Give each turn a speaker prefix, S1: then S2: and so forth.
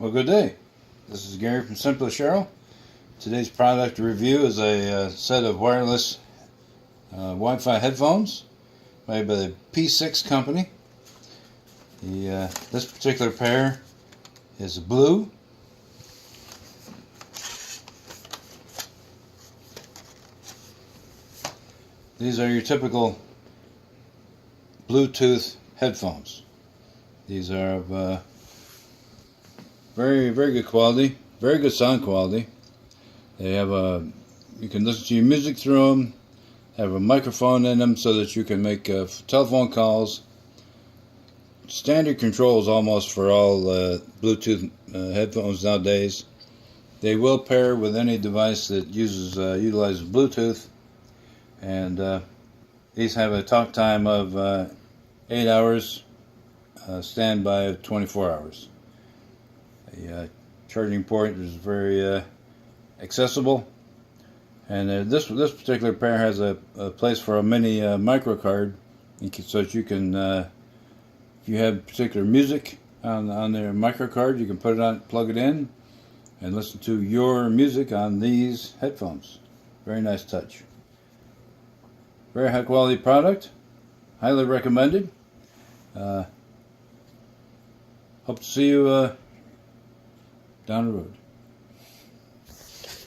S1: Well, good day. This is Gary from Simple Cheryl. Today's product review is a set of wireless Wi-Fi headphones made by the P6 company. This particular pair is blue. These are your typical Bluetooth headphones. These are of very good quality, very good sound quality. They have you can listen to your music through them, have a microphone in them so that you can make telephone calls. Standard controls almost for all Bluetooth headphones nowadays. They will pair with any device that utilizes Bluetooth, and these have a talk time of 8 hours, standby of 24 hours. The charging port is very accessible, and this particular pair has a place for a mini micro card, so that you can, if you have particular music on their micro card, you can put it on, plug it in, and listen to your music on these headphones. Very nice touch. Very high quality product. Highly recommended. Hope to see you down the road.